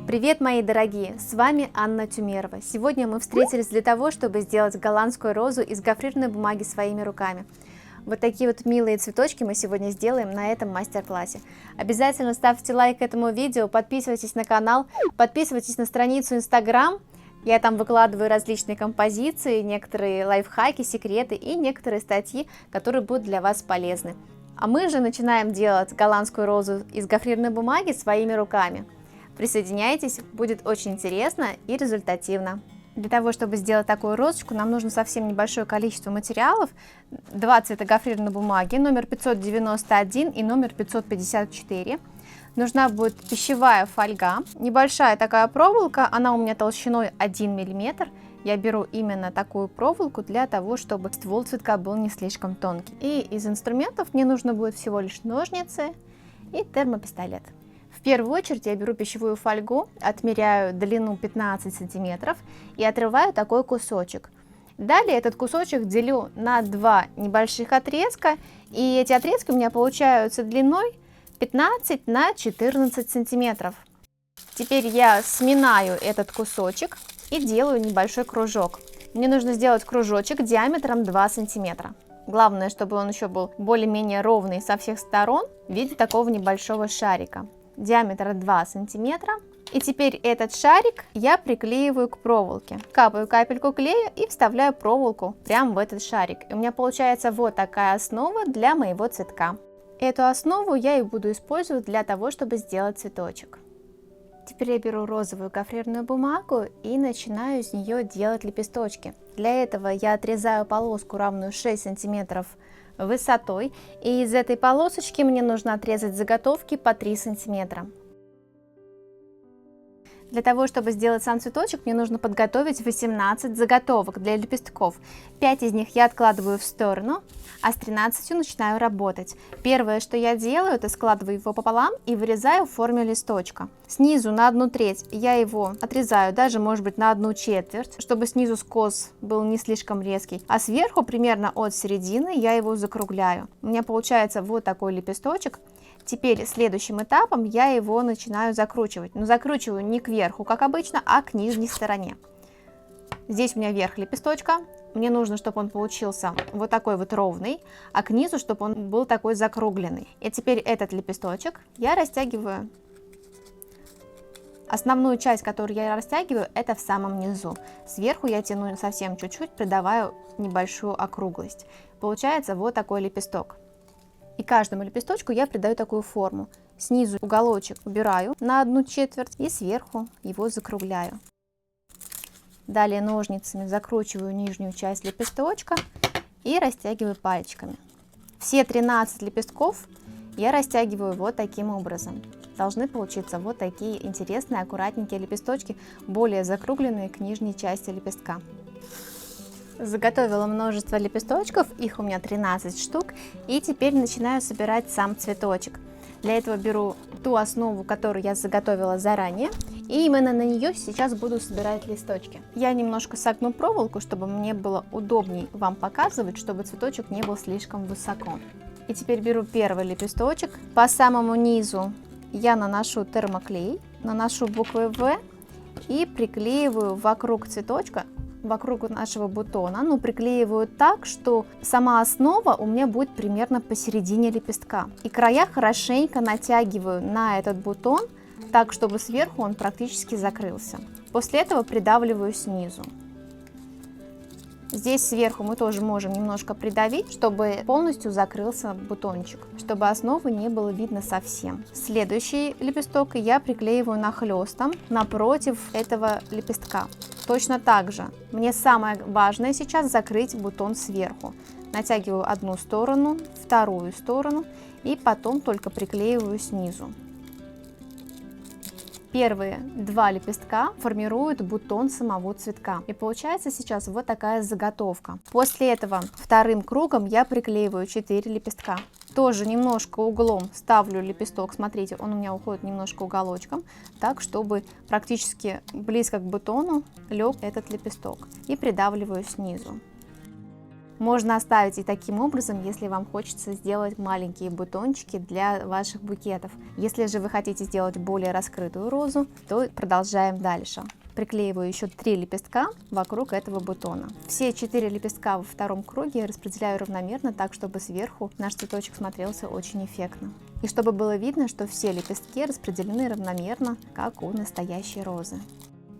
Привет, мои дорогие! С вами Анна Тюмерова. Сегодня мы встретились для того, чтобы сделать голландскую розу из гофрированной бумаги своими руками. Вот такие вот милые цветочки мы сегодня сделаем на этом мастер-классе. Обязательно ставьте лайк этому видео, подписывайтесь на канал, подписывайтесь на страницу Instagram. Я там выкладываю различные композиции, некоторые лайфхаки, секреты и некоторые статьи, которые будут для вас полезны. А мы же начинаем делать голландскую розу из гофрированной бумаги своими руками. Присоединяйтесь, будет очень интересно и результативно. Для того, чтобы сделать такую розочку, нам нужно совсем небольшое количество материалов. 2 цвета гофрированной бумаги, номер 591 и номер 554. Нужна будет пищевая фольга, небольшая такая проволока, она у меня толщиной 1 мм. Я беру именно такую проволоку для того, чтобы ствол цветка был не слишком тонкий. И из инструментов мне нужно будет всего лишь ножницы и термопистолет. В первую очередь я беру пищевую фольгу, отмеряю длину 15 сантиметров и отрываю такой кусочек. Далее этот кусочек делю на 2 небольших отрезка, и эти отрезки у меня получаются длиной 15 на 14 сантиметров. Теперь я сминаю этот кусочек и делаю небольшой кружок. Мне нужно сделать кружочек диаметром 2 сантиметра. Главное, чтобы он еще был более-менее ровный со всех сторон в виде такого небольшого шарика. Диаметр 2 сантиметра. И теперь этот шарик я приклеиваю к проволоке. Капаю капельку клея и вставляю проволоку прямо в этот шарик. И у меня получается вот такая основа для моего цветка. Эту основу я и буду использовать для того, чтобы сделать цветочек. Теперь я беру розовую гофрированную бумагу и начинаю из нее делать лепесточки. Для этого я отрезаю полоску, равную 6 сантиметров высотой, и из этой полосочки мне нужно отрезать заготовки по 3 сантиметра. Для того, чтобы сделать сам цветочек, мне нужно подготовить 18 заготовок для лепестков. 5 из них я откладываю в сторону, а с 13 начинаю работать. Первое, что я делаю, это складываю его пополам и вырезаю в форме листочка. Снизу на 1/3 я его отрезаю, даже может быть на 1/4, чтобы снизу скос был не слишком резкий. А сверху, примерно от середины, я его закругляю. У меня получается вот такой лепесточек. Теперь следующим этапом я его начинаю закручивать. Но закручиваю не кверху, как обычно, а к нижней стороне. Здесь у меня верх лепесточка. Мне нужно, чтобы он получился вот такой вот ровный, а к низу, чтобы он был такой закругленный. И теперь этот лепесточек я растягиваю. Основную часть, которую я растягиваю, это в самом низу. Сверху я тяну совсем чуть-чуть, придавая небольшую округлость. Получается вот такой лепесток. И каждому лепесточку я придаю такую форму. Снизу уголочек убираю на 1/4 и сверху его закругляю. Далее ножницами закручиваю нижнюю часть лепесточка и растягиваю пальчиками. Все 13 лепестков я растягиваю вот таким образом. Должны получиться вот такие интересные, аккуратненькие лепесточки, более закругленные к нижней части лепестка. Заготовила множество лепесточков, их у меня 13 штук, и теперь начинаю собирать сам цветочек. Для этого беру ту основу, которую я заготовила заранее, и именно на нее сейчас буду собирать листочки. Я немножко согну проволоку, чтобы мне было удобнее вам показывать, чтобы цветочек не был слишком высоко. И теперь беру первый лепесточек, по самому низу я наношу термоклей, наношу буквы В и приклеиваю вокруг цветочка, вокруг нашего бутона, но приклеиваю так, что сама основа у меня будет примерно посередине лепестка. И края хорошенько натягиваю на этот бутон, так, чтобы сверху он практически закрылся. После этого придавливаю снизу. Здесь сверху мы тоже можем немножко придавить, чтобы полностью закрылся бутончик, чтобы основы не было видно совсем. Следующий лепесток я приклеиваю нахлестом напротив этого лепестка. Точно так же мне самое важное сейчас закрыть бутон сверху. Натягиваю одну сторону, вторую сторону и потом только приклеиваю снизу. Первые 2 лепестка формируют бутон самого цветка. И получается сейчас вот такая заготовка. После этого вторым кругом я приклеиваю 4 лепестка. Тоже немножко углом ставлю лепесток. Смотрите, он у меня уходит немножко уголочком, так, чтобы практически близко к бутону лег этот лепесток. И придавливаю снизу. Можно оставить и таким образом, если вам хочется сделать маленькие бутончики для ваших букетов. Если же вы хотите сделать более раскрытую розу, то продолжаем дальше. Приклеиваю еще 3 лепестка вокруг этого бутона. Все 4 лепестка во втором круге распределяю равномерно, так чтобы сверху наш цветочек смотрелся очень эффектно. И чтобы было видно, что все лепестки распределены равномерно, как у настоящей розы.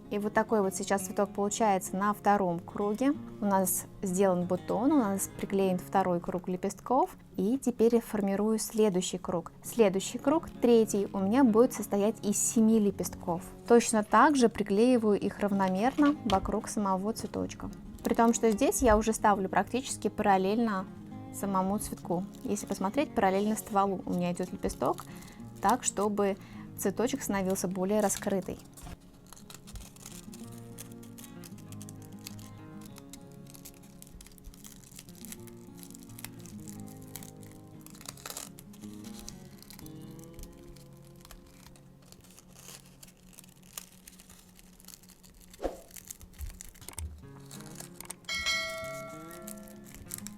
И вот такой вот сейчас цветок получается на втором круге. У нас сделан бутон, у нас приклеен второй круг лепестков. И теперь я формирую следующий круг. Следующий круг, третий, у меня будет состоять из 7 лепестков. Точно так же приклеиваю их равномерно вокруг самого цветочка. При том, что здесь я уже ставлю практически параллельно самому цветку. Если посмотреть, параллельно стволу у меня идет лепесток, так, чтобы цветочек становился более раскрытый.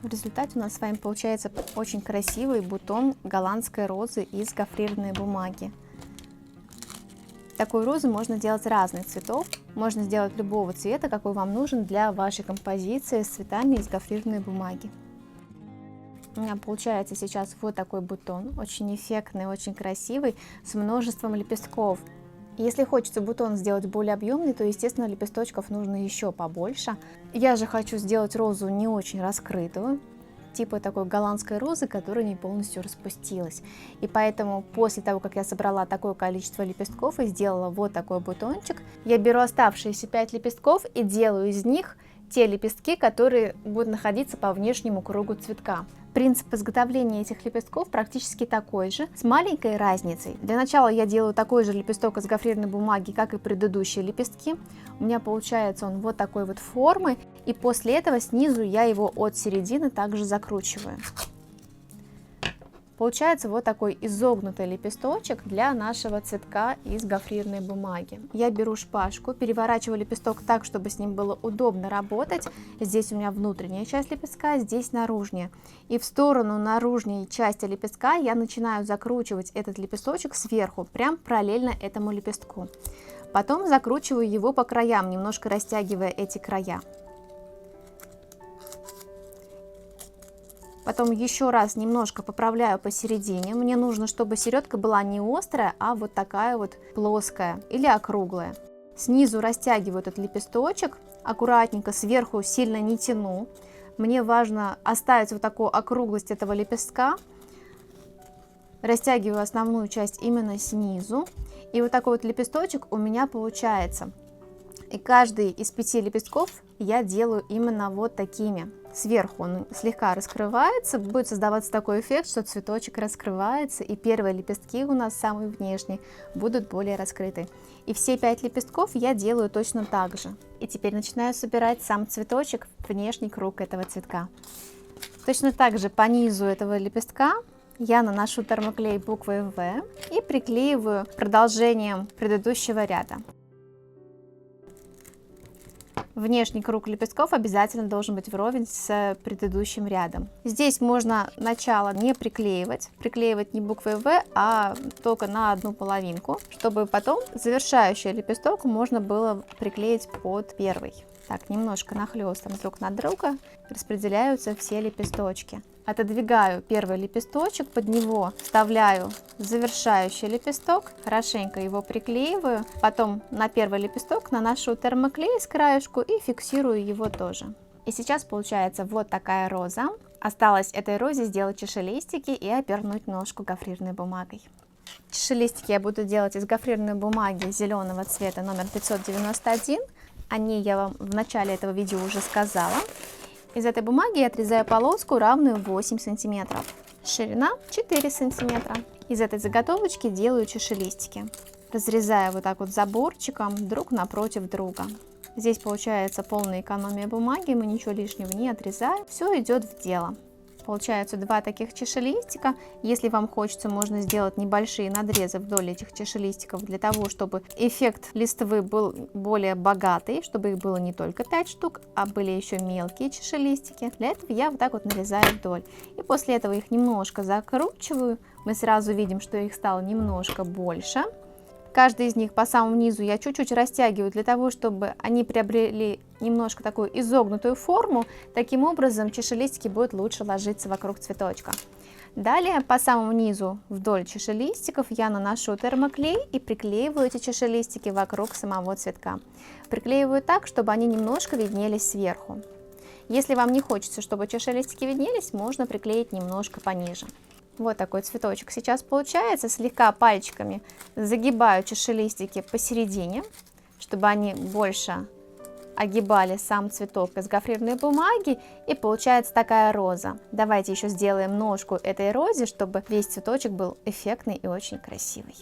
В результате у нас с вами получается очень красивый бутон голландской розы из гофрированной бумаги. Такую розу можно делать разных цветов, можно сделать любого цвета, какой вам нужен для вашей композиции с цветами из гофрированной бумаги. У меня получается сейчас вот такой бутон, очень эффектный, очень красивый, с множеством лепестков. Если хочется бутон сделать более объемный, то, естественно, лепесточков нужно еще побольше. Я же хочу сделать розу не очень раскрытую, типа такой голландской розы, которая не полностью распустилась. И поэтому после того, как я собрала такое количество лепестков и сделала вот такой бутончик, я беру оставшиеся 5 лепестков и делаю из них те лепестки, которые будут находиться по внешнему кругу цветка. Принцип изготовления этих лепестков практически такой же, с маленькой разницей. Для начала я делаю такой же лепесток из гофрированной бумаги, как и предыдущие лепестки. У меня получается он вот такой вот формы, и после этого снизу я его от середины также закручиваю. Получается вот такой изогнутый лепесточек для нашего цветка из гофрированной бумаги. Я беру шпажку, переворачиваю лепесток так, чтобы с ним было удобно работать. Здесь у меня внутренняя часть лепестка, здесь наружная. И в сторону наружной части лепестка я начинаю закручивать этот лепесточек сверху, прям параллельно этому лепестку. Потом закручиваю его по краям, немножко растягивая эти края. Потом еще раз немножко поправляю посередине. Мне нужно, чтобы середка была не острая, а вот такая вот плоская или округлая. Снизу растягиваю этот лепесточек, аккуратненько, сверху сильно не тяну. Мне важно оставить вот такую округлость этого лепестка. Растягиваю основную часть именно снизу. И вот такой вот лепесточек у меня получается. И каждый из 5 лепестков я делаю именно вот такими. Сверху он слегка раскрывается, будет создаваться такой эффект, что цветочек раскрывается, и первые лепестки у нас, самые внешние, будут более раскрыты. И все 5 лепестков я делаю точно так же. И теперь начинаю собирать сам цветочек, внешний круг этого цветка. Точно так же по низу этого лепестка я наношу термоклей буквы В и приклеиваю продолжением предыдущего ряда. Внешний круг лепестков обязательно должен быть вровень с предыдущим рядом. Здесь можно начало не приклеивать не буквой В, а только на одну половинку, чтобы потом завершающий лепесток можно было приклеить под первый. Так, немножко нахлестом друг на друга распределяются все лепесточки. Отодвигаю первый лепесточек, под него вставляю завершающий лепесток, хорошенько его приклеиваю, потом на первый лепесток наношу термоклей с краешку и фиксирую его тоже. И сейчас получается вот такая роза. Осталось этой розе сделать чашелистики и обернуть ножку гофрированной бумагой. Чашелистики я буду делать из гофрированной бумаги зеленого цвета номер 591. О ней я вам в начале этого видео уже сказала. Из этой бумаги я отрезаю полоску, равную 8 сантиметров. Ширина 4 сантиметра. Из этой заготовочки делаю чашелистики. Разрезаю вот так вот заборчиком друг напротив друга. Здесь получается полная экономия бумаги, мы ничего лишнего не отрезаем. Все идет в дело. Получается 2 таких чашелистика. Если вам хочется, можно сделать небольшие надрезы вдоль этих чашелистиков, для того, чтобы эффект листвы был более богатый, чтобы их было не только 5 штук, а были еще мелкие чашелистики. Для этого я вот так вот нарезаю вдоль. И после этого их немножко закручиваю. Мы сразу видим, что их стало немножко больше. Каждый из них по самому низу я чуть-чуть растягиваю, для того, чтобы они приобрели немножко такую изогнутую форму. Таким образом чашелистики будут лучше ложиться вокруг цветочка. Далее по самому низу вдоль чашелистиков я наношу термоклей и приклеиваю эти чашелистики вокруг самого цветка. Приклеиваю так, чтобы они немножко виднелись сверху. Если вам не хочется, чтобы чашелистики виднелись, можно приклеить немножко пониже. Вот такой цветочек сейчас получается. Слегка пальчиками загибаю чашелистики посередине, чтобы они больше огибали сам цветок из гофрированной бумаги, и получается такая роза. Давайте еще сделаем ножку этой розе, чтобы весь цветочек был эффектный и очень красивый.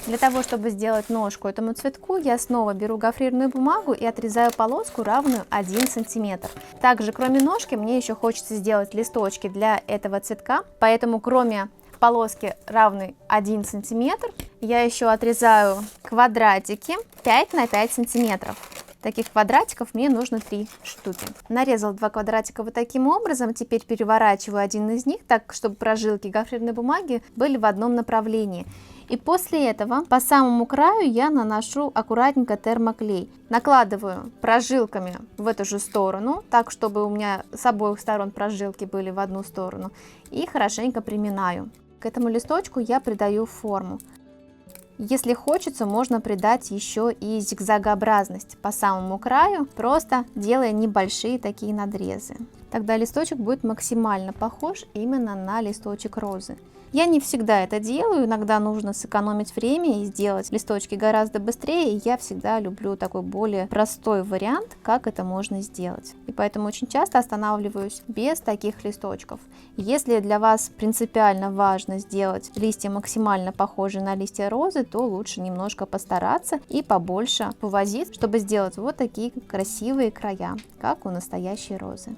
Для того, чтобы сделать ножку этому цветку, я снова беру гофрированную бумагу и отрезаю полоску, равную 1 см. Также, кроме ножки, мне еще хочется сделать листочки для этого цветка, поэтому кроме полоски, равной 1 см, я еще отрезаю квадратики 5 на 5 сантиметров. Таких квадратиков мне нужно 3 штуки. Нарезал 2 квадратика вот таким образом. Теперь переворачиваю один из них так, чтобы прожилки гофрированной бумаги были в одном направлении. И после этого по самому краю я наношу аккуратненько термоклей. Накладываю прожилками в эту же сторону, так, чтобы у меня с обоих сторон прожилки были в одну сторону. И хорошенько приминаю. К этому листочку я придаю форму. Если хочется, можно придать еще и зигзагообразность по самому краю, просто делая небольшие такие надрезы. Тогда листочек будет максимально похож именно на листочек розы. Я не всегда это делаю, иногда нужно сэкономить время и сделать листочки гораздо быстрее, и я всегда люблю такой более простой вариант, как это можно сделать. И поэтому очень часто останавливаюсь без таких листочков. Если для вас принципиально важно сделать листья максимально похожие на листья розы, то лучше немножко постараться и побольше повозить, чтобы сделать вот такие красивые края, как у настоящей розы.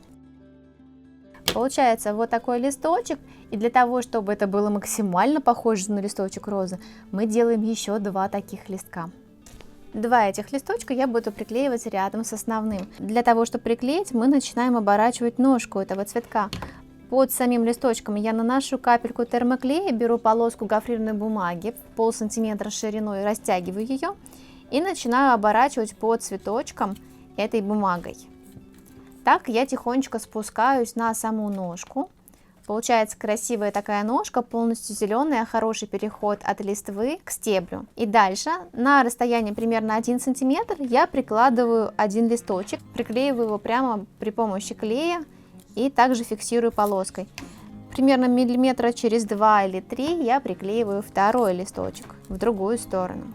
Получается вот такой листочек, и для того, чтобы это было максимально похоже на листочек розы, мы делаем еще 2 таких листка. 2 этих листочка я буду приклеивать рядом с основным. Для того, чтобы приклеить, мы начинаем оборачивать ножку этого цветка. Под самим листочком я наношу капельку термоклея, беру полоску гофрированной бумаги полсантиметра шириной, растягиваю ее и начинаю оборачивать под цветочком этой бумагой. Так я тихонечко спускаюсь на саму ножку. Получается красивая такая ножка, полностью зеленая, хороший переход от листвы к стеблю. И дальше на расстоянии примерно 1 см я прикладываю один листочек, приклеиваю его прямо при помощи клея и также фиксирую полоской. Примерно миллиметра через 2 или 3 я приклеиваю второй листочек в другую сторону.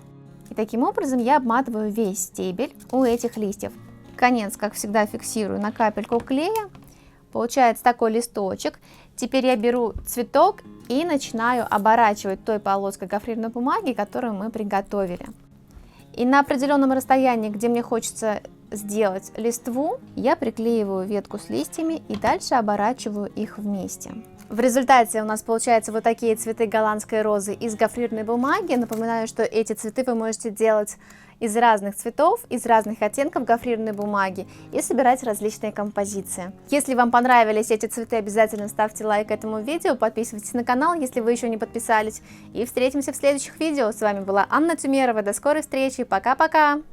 И таким образом я обматываю весь стебель у этих листьев. Конец, как всегда, фиксирую на капельку клея. Получается такой листочек. Теперь я беру цветок и начинаю оборачивать той полоской гофрированной бумаги, которую мы приготовили. И на определенном расстоянии, где мне хочется сделать листву, я приклеиваю ветку с листьями и дальше оборачиваю их вместе. В результате у нас получаются вот такие цветы голландской розы из гофрированной бумаги. Напоминаю, что эти цветы вы можете делать из разных цветов, из разных оттенков гофрированной бумаги и собирать различные композиции. Если вам понравились эти цветы, обязательно ставьте лайк этому видео, подписывайтесь на канал, если вы еще не подписались. И встретимся в следующих видео. С вами была Анна Тюмерова. До скорой встречи. Пока-пока!